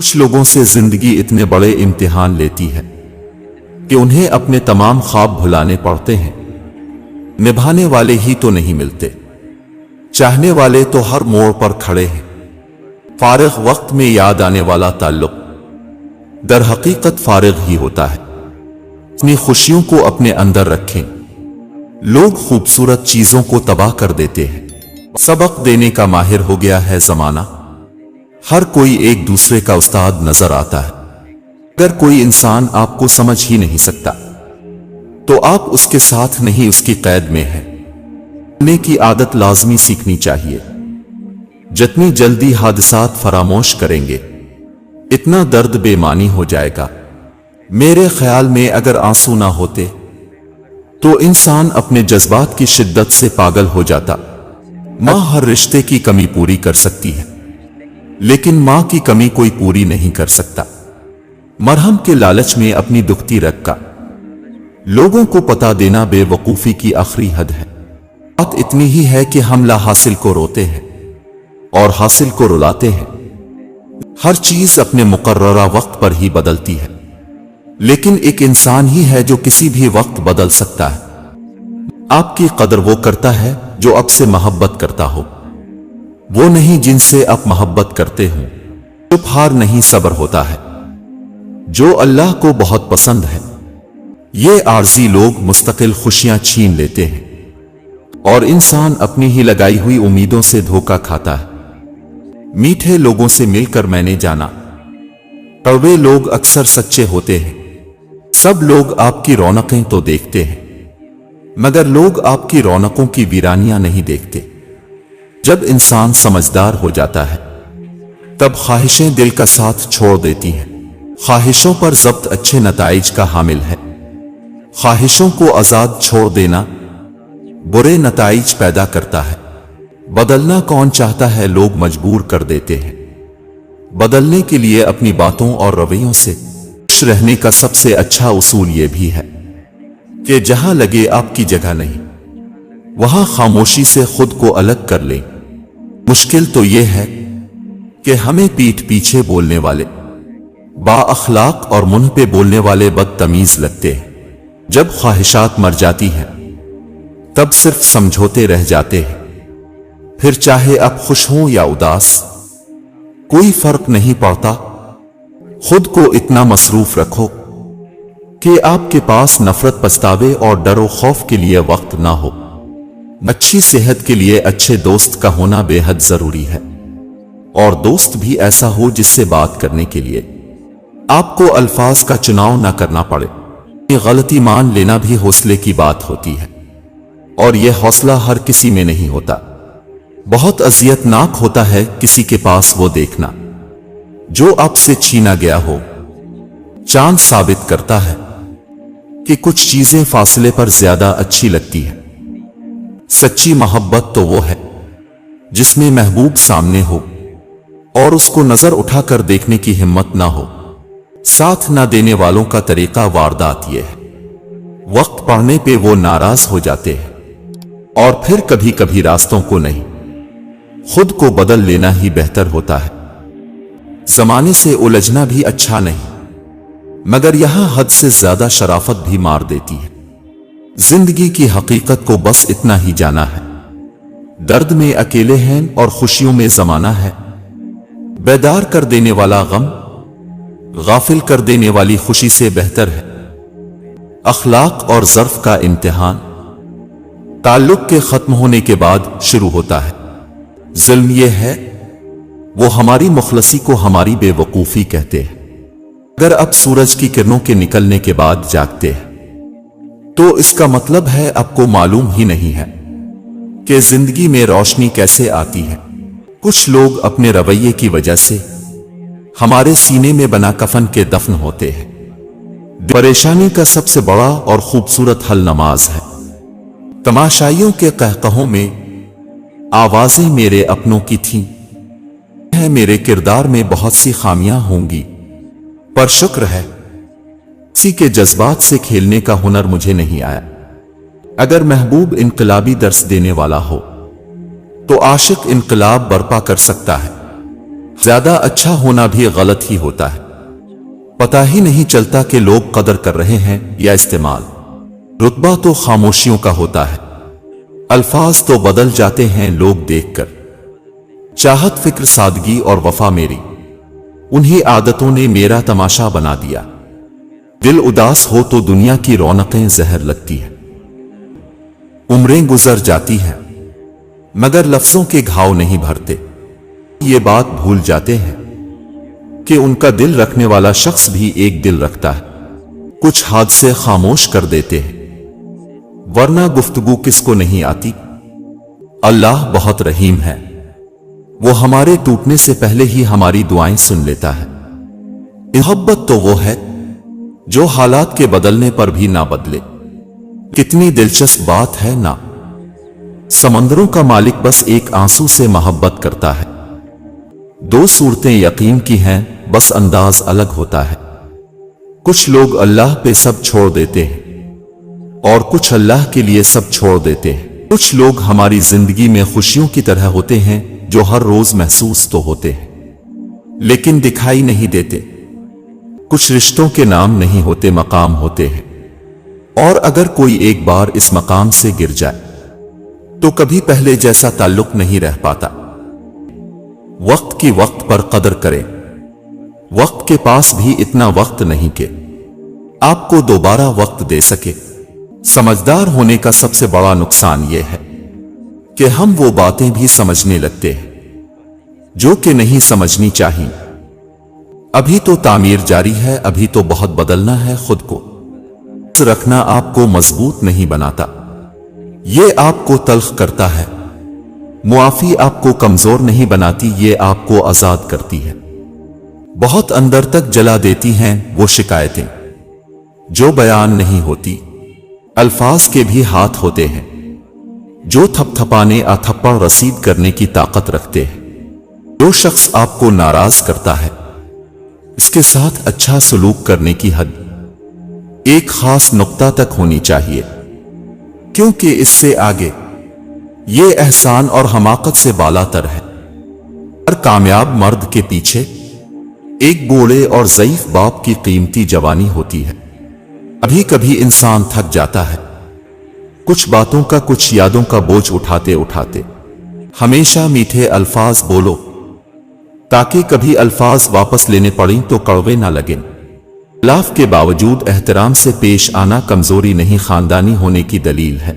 کچھ لوگوں سے زندگی اتنے بڑے امتحان لیتی ہے کہ انہیں اپنے تمام خواب بھلانے پڑتے ہیں۔ نبھانے والے ہی تو نہیں ملتے، چاہنے والے تو ہر موڑ پر کھڑے ہیں۔ فارغ وقت میں یاد آنے والا تعلق در حقیقت فارغ ہی ہوتا ہے۔ اپنی خوشیوں کو اپنے اندر رکھیں۔ لوگ خوبصورت چیزوں کو تباہ کر دیتے ہیں۔ سبق دینے کا ماہر ہو گیا ہے زمانہ، ہر کوئی ایک دوسرے کا استاد نظر آتا ہے۔ اگر کوئی انسان آپ کو سمجھ ہی نہیں سکتا تو آپ اس کے ساتھ نہیں، اس کی قید میں ہے۔ بولنے کی عادت لازمی سیکھنی چاہیے۔ جتنی جلدی حادثات فراموش کریں گے اتنا درد بے معنی ہو جائے گا۔ میرے خیال میں اگر آنسو نہ ہوتے تو انسان اپنے جذبات کی شدت سے پاگل ہو جاتا۔ ماں ہر رشتے کی کمی پوری کر سکتی ہے، لیکن ماں کی کمی کوئی پوری نہیں کر سکتا۔ مرہم کے لالچ میں اپنی دکھتی رگ کا لوگوں کو پتا دینا بے وقوفی کی آخری حد ہے۔ بات اتنی ہی ہے کہ ہم لا حاصل کو روتے ہیں اور حاصل کو رلاتے ہیں۔ ہر چیز اپنے مقررہ وقت پر ہی بدلتی ہے، لیکن ایک انسان ہی ہے جو کسی بھی وقت بدل سکتا ہے۔ آپ کی قدر وہ کرتا ہے جو آپ سے محبت کرتا ہو، وہ نہیں جن سے آپ محبت کرتے ہوں۔ چپ ہار نہیں صبر ہوتا ہے جو اللہ کو بہت پسند ہے۔ یہ عارضی لوگ مستقل خوشیاں چھین لیتے ہیں اور انسان اپنی ہی لگائی ہوئی امیدوں سے دھوکہ کھاتا ہے۔ میٹھے لوگوں سے مل کر میں نے جانا، کڑوے لوگ اکثر سچے ہوتے ہیں۔ سب لوگ آپ کی رونقیں تو دیکھتے ہیں، مگر لوگ آپ کی رونقوں کی ویرانیاں نہیں دیکھتے۔ جب انسان سمجھدار ہو جاتا ہے تب خواہشیں دل کا ساتھ چھوڑ دیتی ہیں۔ خواہشوں پر ضبط اچھے نتائج کا حامل ہے۔ خواہشوں کو آزاد چھوڑ دینا برے نتائج پیدا کرتا ہے۔ بدلنا کون چاہتا ہے، لوگ مجبور کر دیتے ہیں۔ بدلنے کے لیے اپنی باتوں اور رویوں سے خوش رہنے کا سب سے اچھا اصول یہ بھی ہے کہ جہاں لگے آپ کی جگہ نہیں، وہاں خاموشی سے خود کو الگ کر لیں۔ مشکل تو یہ ہے کہ ہمیں پیٹھ پیچھے بولنے والے با اخلاق اور منہ پہ بولنے والے بدتمیز لگتے ہیں۔ جب خواہشات مر جاتی ہیں تب صرف سمجھوتے رہ جاتے ہیں۔ پھر چاہے آپ خوش ہوں یا اداس، کوئی فرق نہیں پڑتا۔ خود کو اتنا مصروف رکھو کہ آپ کے پاس نفرت، پچھتاوے اور ڈر و خوف کے لیے وقت نہ ہو۔ اچھی صحت کے لیے اچھے دوست کا ہونا بے حد ضروری ہے، اور دوست بھی ایسا ہو جس سے بات کرنے کے لیے آپ کو الفاظ کا چناؤ نہ کرنا پڑے۔ یہ غلطی مان لینا بھی حوصلے کی بات ہوتی ہے، اور یہ حوصلہ ہر کسی میں نہیں ہوتا۔ بہت اذیت ناک ہوتا ہے کسی کے پاس وہ دیکھنا جو آپ سے چھینا گیا ہو۔ چاند ثابت کرتا ہے کہ کچھ چیزیں فاصلے پر زیادہ اچھی لگتی ہیں۔ سچی محبت تو وہ ہے جس میں محبوب سامنے ہو اور اس کو نظر اٹھا کر دیکھنے کی ہمت نہ ہو۔ ساتھ نہ دینے والوں کا طریقہ واردات یہ ہے، وقت پڑنے پہ وہ ناراض ہو جاتے ہیں اور پھر کبھی کبھی راستوں کو نہیں، خود کو بدل لینا ہی بہتر ہوتا ہے۔ زمانے سے الجھنا بھی اچھا نہیں، مگر یہاں حد سے زیادہ شرافت بھی مار دیتی ہے۔ زندگی کی حقیقت کو بس اتنا ہی جانا ہے، درد میں اکیلے ہیں اور خوشیوں میں زمانہ ہے۔ بیدار کر دینے والا غم غافل کر دینے والی خوشی سے بہتر ہے۔ اخلاق اور ظرف کا امتحان تعلق کے ختم ہونے کے بعد شروع ہوتا ہے۔ ظلم یہ ہے وہ ہماری مخلصی کو ہماری بے وقوفی کہتے ہیں۔ اگر اب سورج کی کرنوں کے نکلنے کے بعد جاگتے ہیں تو اس کا مطلب ہے آپ کو معلوم ہی نہیں ہے کہ زندگی میں روشنی کیسے آتی ہے۔ کچھ لوگ اپنے رویے کی وجہ سے ہمارے سینے میں بنا کفن کے دفن ہوتے ہیں۔ پریشانی کا سب سے بڑا اور خوبصورت حل نماز ہے۔ تماشائیوں کے قہقہوں میں آوازیں میرے اپنوں کی تھیں، میرے کردار میں بہت سی خامیاں ہوں گی، پر شکر ہے کسی کے جذبات سے کھیلنے کا ہنر مجھے نہیں آیا۔ اگر محبوب انقلابی درس دینے والا ہو تو عاشق انقلاب برپا کر سکتا ہے۔ ज्यादा अच्छा होना भी गलत ही होता है। पता ही नहीं चलता कि लोग कदर कर रहे हैं या इस्तेमाल। रुतबा तो खामोशियों का होता है, अल्फाज तो बदल जाते हैं लोग देखकर। चाहत, फिक्र, सादगी और वफा मेरी, उन्हीं आदतों ने मेरा तमाशा बना दिया। दिल उदास हो तो दुनिया की रौनकें जहर लगती है। उम्रें गुजर जाती हैं मगर लफ्जों के घाव नहीं भरते। ये बात भूल जाते हैं कि उनका दिल रखने वाला शख्स भी एक दिल रखता है। कुछ हादसे खामोश कर देते हैं, वरना गुफ्तगू किसको नहीं आती। अल्लाह बहुत रहीम है, वो हमारे टूटने से पहले ही हमारी दुआएं सुन लेता है। मोहब्बत तो वो है जो हालात के बदलने पर भी ना बदले। कितनी दिलचस्प बात है ना। समंदरों का मालिक बस एक आंसू से मोहब्बत करता है। दो सूरतें यकीन की हैं, बस अंदाज अलग होता है। कुछ लोग अल्लाह पे सब छोड़ देते हैं और कुछ अल्लाह के लिए सब छोड़ देते हैं। कुछ लोग हमारी जिंदगी में खुशियों की तरह होते हैं जो हर रोज महसूस तो होते हैं लेकिन दिखाई नहीं देते। कुछ रिश्तों के नाम नहीं होते, मकाम होते हैं, और अगर कोई एक बार इस मकाम से गिर जाए तो कभी पहले जैसा ताल्लुक नहीं रह पाता। वक्त की वक्त पर कदर करें। वक्त के पास भी इतना वक्त नहीं कि आपको दोबारा वक्त दे सके। समझदार होने का सबसे बड़ा नुकसान यह है कि हम वो बातें भी समझने लगते हैं जो कि नहीं समझनी चाहिए। अभी तो तामीर जारी है, अभी तो बहुत बदलना है। खुद को रखना आपको मजबूत नहीं बनाता, ये आपको तल्ख करता है। मुआफी आपको कमजोर नहीं बनाती, ये आपको आजाद करती है। बहुत अंदर तक जला देती हैं वो शिकायतें जो बयान नहीं होती। अल्फाज के भी हाथ होते हैं जो थपथपाने या थप्पड़ रसीद करने की ताकत रखते हैं। जो शख्स आपको नाराज करता है, इसके साथ अच्छा सलूक करने की हद एक खास नुक्ता तक होनी चाहिए, क्योंकि इससे आगे ये एहसान और हमाकत से बालातर है। हर कामयाब मर्द के पीछे एक बूढ़े और ज़ईफ बाप की कीमती जवानी होती है। कभी कभी इंसान थक जाता है कुछ बातों का, कुछ यादों का बोझ उठाते उठाते। हमेशा मीठे अल्फाज बोलो ताकि कभी अल्फाज वापस लेने पड़ें तो कड़वे ना लगें। इख्तिलाफ के बावजूद एहतराम से पेश आना कमजोरी नहीं, खानदानी होने की दलील है।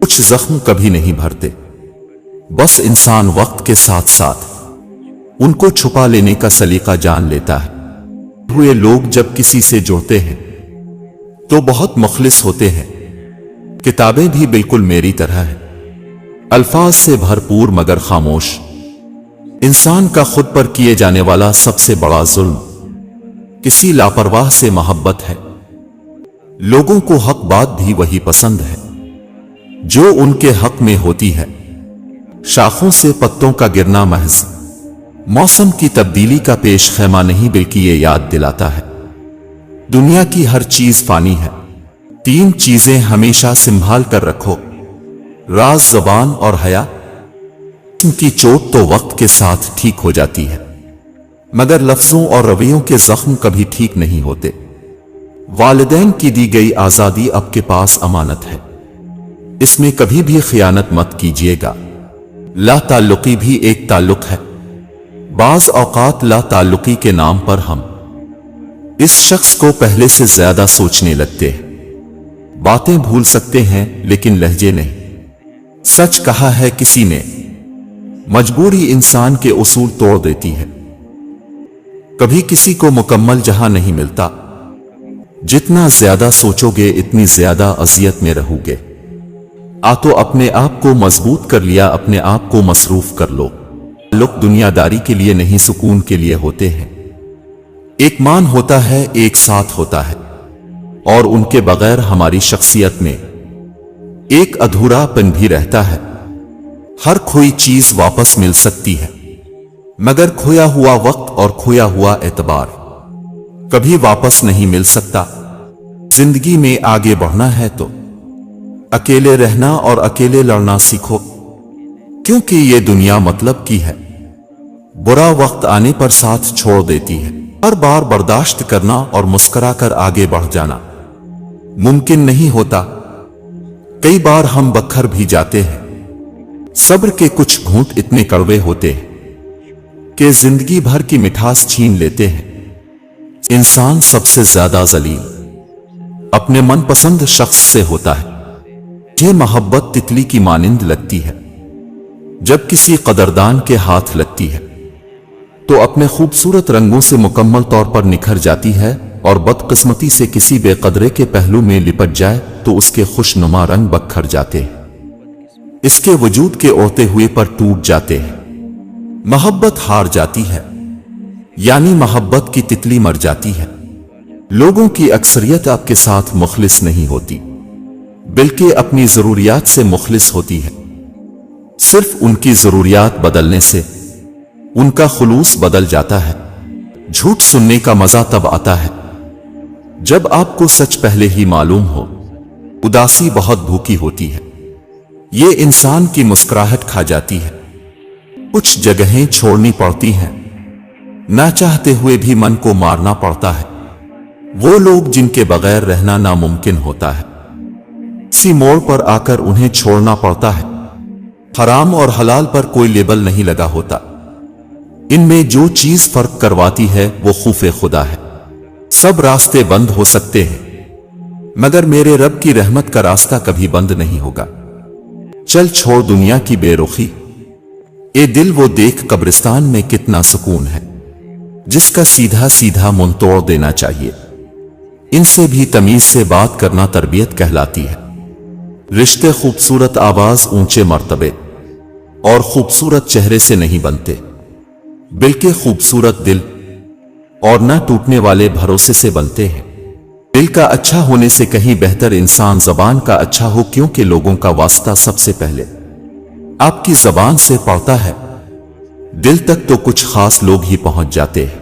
कुछ जख्म कभी नहीं भरते, बस इंसान वक्त के साथ साथ उनको छुपा लेने का सलीका जान लेता है। हुए लोग जब किसी से जुड़ते हैं तो बहुत मुखलिस होते हैं। किताबें भी बिल्कुल मेरी तरह है, अल्फाज से भरपूर मगर खामोश। इंसान का खुद पर किए जाने वाला सबसे बड़ा जुल्म किसी लापरवाह से मोहब्बत है। लोगों को हक बात भी वही पसंद है जो उनके हक में होती है। शाखों से पत्तों का गिरना महज मौसम की तब्दीली का पेश खैमा नहीं, बल्कि ये याद दिलाता है दुनिया की हर चीज फानी है। 3 चीजें हमेशा संभाल कर रखो, राज, ज़बान और हया। इनकी चोट तो वक्त के साथ ठीक हो जाती है, मगर लफ्जों और रवैयों के जख्म कभी ठीक नहीं होते। वालिदैन की दी गई आजादी आपके पास अमानत है, इसमें कभी भी खियानत मत कीजिएगा। ला ताल्लुकी भी एक ताल्लुक है। बाज औकात ला ताल्लुकी के नाम पर हम इस शख्स को पहले से ज्यादा सोचने लगते हैं। बातें भूल सकते हैं लेकिन लहजे नहीं। सच कहा है किसी ने, मजबूरी इंसान के उसूल तोड़ देती है। कभी किसी को मुकम्मल जहां नहीं मिलता, जितना ज्यादा सोचोगे इतनी ज्यादा अजियत में रहोगे। तो अपने आप को मजबूत कर लिया, अपने आप को मसरूफ कर लो। लोग दुनियादारी के लिए नहीं, सुकून के लिए होते हैं। एक मान होता है, एक साथ होता है, और उनके बगैर हमारी शख्सियत में एक अधूरापन भी रहता है। हर खोई चीज वापस मिल सकती है, मगर खोया हुआ वक्त और खोया हुआ एतबार कभी वापस नहीं मिल सकता। जिंदगी में आगे बढ़ना है तो अकेले रहना और अकेले लड़ना सीखो, क्योंकि ये दुनिया मतलब की है। बुरा वक्त आने पर साथ छोड़ देती है। हर बार बर्दाश्त करना और मुस्कुरा कर आगे बढ़ जाना मुमकिन नहीं होता। कई बार हम बखर भी जाते हैं। सब्र के कुछ घूंट इतने कड़वे होते हैं कि जिंदगी भर की मिठास छीन लेते हैं। इंसान सबसे ज्यादा जलील अपने मनपसंद शख्स से होता है। ये मोहब्बत तितली की मानिंद लगती है। जब किसी कदरदान के हाथ लगती है तो अपने खूबसूरत रंगों से मुकम्मल तौर पर निखर जाती है, और बदकिस्मती से किसी बेकदरे के पहलू में लिपट जाए तो उसके खुशनुमा रंग बखर जाते हैं, इसके वजूद के ओढ़ते हुए पर टूट जाते हैं। मोहब्बत हार जाती है, यानी मोहब्बत की तितली मर जाती है। लोगों की अक्सरियत आपके साथ मुखलिस नहीं होती, बल्कि अपनी जरूरियात से मुखलिस होती है। सिर्फ उनकी जरूरियात बदलने से उनका खुलूस बदल जाता है। झूठ सुनने का मजा तब आता है जब आपको सच पहले ही मालूम हो। उदासी बहुत भूखी होती है, ये इंसान की मुस्कुराहट खा जाती है। कुछ जगहें छोड़नी पड़ती हैं, ना चाहते हुए भी मन को मारना पड़ता है। वो लोग जिनके बगैर रहना नामुमकिन होता है, इसी मोड़ पर आकर उन्हें छोड़ना पड़ता है। हराम और हलाल पर कोई लेबल नहीं लगा होता। इनमें जो चीज फर्क करवाती है वो खौफ खुदा है। सब रास्ते बंद हो सकते हैं, मगर मेरे रब की रहमत का रास्ता कभी बंद नहीं होगा। चल छोड़ दुनिया की बेरुखी, ए दिल वो देख कब्रिस्तान में कितना सुकून है, जिसका सीधा सीधा मुंह तोड़ देना चाहिए। इनसे भी तमीज से बात करना तरबियत कहलाती है। रिश्ते खूबसूरत आवाज, ऊंचे मर्तबे और खूबसूरत चेहरे से नहीं बनते, बल्कि खूबसूरत दिल और न टूटने वाले भरोसे से बनते हैं। दिल का अच्छा होने से कहीं बेहतर इंसान जबान का अच्छा हो, क्योंकि लोगों का वास्ता सबसे पहले आपकी जबान से पड़ता है। दिल तक तो कुछ खास लोग ही पहुंच जाते हैं।